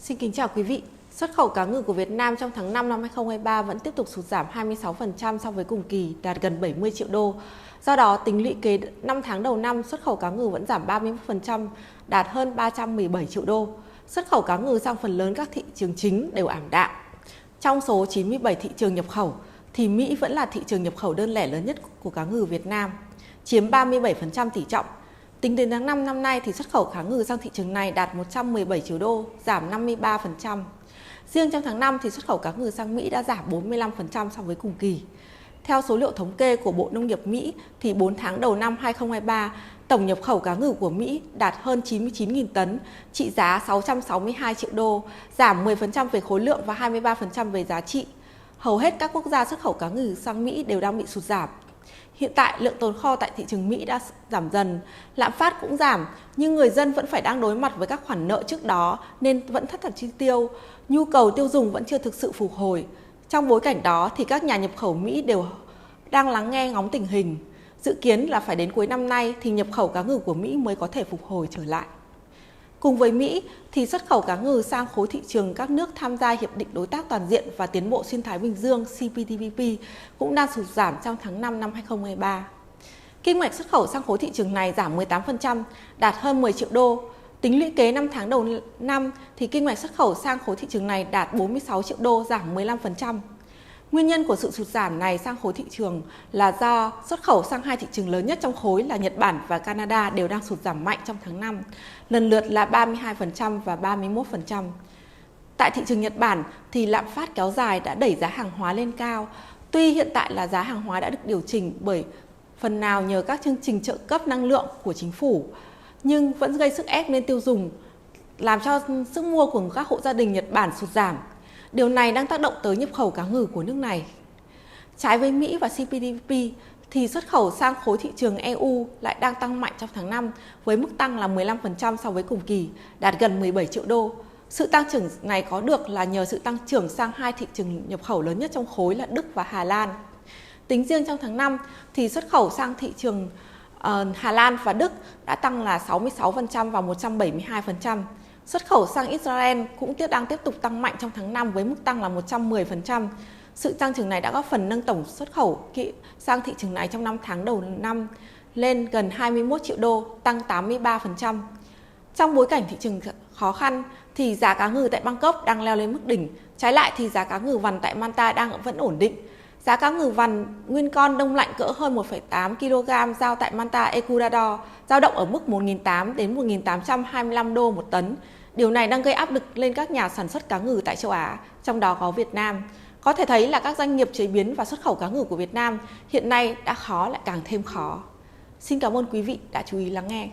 Xin kính chào quý vị. Xuất khẩu cá ngừ của Việt Nam trong tháng 5 năm 2023 vẫn tiếp tục sụt giảm 26% so với cùng kỳ, đạt gần 70 triệu đô. Do đó, tính lũy kế 5 tháng đầu năm, xuất khẩu cá ngừ vẫn giảm 31%, đạt hơn 317 triệu đô. Xuất khẩu cá ngừ sang phần lớn các thị trường chính đều ảm đạm. Trong số 97 thị trường nhập khẩu, thì Mỹ vẫn là thị trường nhập khẩu đơn lẻ lớn nhất của cá ngừ Việt Nam, chiếm 37% tỷ trọng. Tính đến tháng 5 năm nay thì xuất khẩu cá ngừ sang thị trường này đạt 117 triệu đô, giảm 53%. Riêng trong tháng 5 thì xuất khẩu cá ngừ sang Mỹ đã giảm 45% so với cùng kỳ. Theo số liệu thống kê của Bộ Nông nghiệp Mỹ thì 4 tháng đầu năm 2023, tổng nhập khẩu cá ngừ của Mỹ đạt hơn 99.000 tấn, trị giá 662 triệu đô, giảm 10% về khối lượng và 23% về giá trị. Hầu hết các quốc gia xuất khẩu cá ngừ sang Mỹ đều đang bị sụt giảm. Hiện tại, lượng tồn kho tại thị trường Mỹ đã giảm dần, lạm phát cũng giảm, nhưng người dân vẫn phải đang đối mặt với các khoản nợ trước đó nên vẫn thắt chặt chi tiêu. Nhu cầu tiêu dùng vẫn chưa thực sự phục hồi. Trong bối cảnh đó thì các nhà nhập khẩu Mỹ đều đang lắng nghe ngóng tình hình. Dự kiến là phải đến cuối năm nay thì nhập khẩu cá ngừ của Mỹ mới có thể phục hồi trở lại. Cùng với Mỹ thì xuất khẩu cá ngừ sang khối thị trường các nước tham gia Hiệp định Đối tác Toàn diện và Tiến bộ Xuyên Thái Bình Dương CPTPP cũng đang sụt giảm trong tháng 5 năm 2023. Kim ngạch xuất khẩu sang khối thị trường này giảm 18%, đạt hơn 10 triệu đô. Tính lũy kế 5 tháng đầu năm thì kim ngạch xuất khẩu sang khối thị trường này đạt 46 triệu đô, giảm 15%. Nguyên nhân của sự sụt giảm này sang khối thị trường là do xuất khẩu sang hai thị trường lớn nhất trong khối là Nhật Bản và Canada đều đang sụt giảm mạnh trong tháng 5, lần lượt là 32% và 31%. Tại thị trường Nhật Bản thì lạm phát kéo dài đã đẩy giá hàng hóa lên cao. Tuy hiện tại là giá hàng hóa đã được điều chỉnh bởi phần nào nhờ các chương trình trợ cấp năng lượng của chính phủ, nhưng vẫn gây sức ép lên tiêu dùng, làm cho sức mua của các hộ gia đình Nhật Bản sụt giảm. Điều này đang tác động tới nhập khẩu cá ngừ của nước này. Trái với Mỹ và CPTPP thì xuất khẩu sang khối thị trường EU lại đang tăng mạnh trong tháng 5 với mức tăng là 15% so với cùng kỳ, đạt gần 17 triệu đô. Sự tăng trưởng này có được là nhờ sự tăng trưởng sang hai thị trường nhập khẩu lớn nhất trong khối là Đức và Hà Lan. Tính riêng trong tháng 5 thì xuất khẩu sang thị trường Hà Lan và Đức đã tăng là 66% và 172%. Xuất khẩu sang Israel cũng đang tiếp tục tăng mạnh trong tháng 5 với mức tăng là 110%. Sự tăng trưởng này đã góp phần nâng tổng xuất khẩu sang thị trường này trong 5 tháng đầu năm lên gần 21 triệu đô, tăng 83%. Trong bối cảnh thị trường khó khăn thì giá cá ngừ tại Bangkok đang leo lên mức đỉnh. Trái lại thì giá cá ngừ vằn tại Manta vẫn ổn định. Giá cá ngừ vằn nguyên con đông lạnh cỡ hơn 1,8 kg giao tại Manta, Ecuador dao động ở mức 1.800 đến 1.825 đô một tấn. Điều này đang gây áp lực lên các nhà sản xuất cá ngừ tại châu Á, trong đó có Việt Nam. Có thể thấy là các doanh nghiệp chế biến và xuất khẩu cá ngừ của Việt Nam hiện nay đã khó lại càng thêm khó. Xin cảm ơn quý vị đã chú ý lắng nghe.